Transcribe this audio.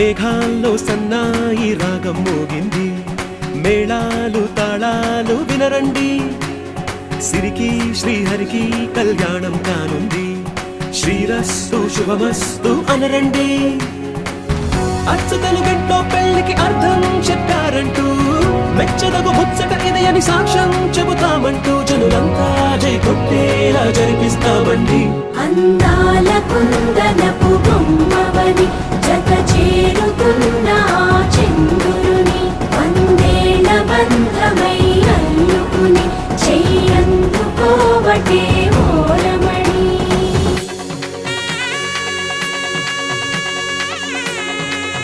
మేఘాల్లో సన్నాయి రాగం మోగింది, మేళాలు తాళాలు వినరండి. సిరికి శ్రీహరికి కళ్యాణం కానుంది, శ్రీరస్తు శుభమస్తు అనరండి. అచ్చతలు గంటో పెళ్లికి అర్థం చెప్పారంటూ, మెచ్చదగు ముచ్చట ఇది అని సాక్ష్యం చెబుతామంటూ, జనులంతా జై కొట్టేలా జరిపిస్తామండి. అందాల కుందనపు బొమ్మవని జత చేరు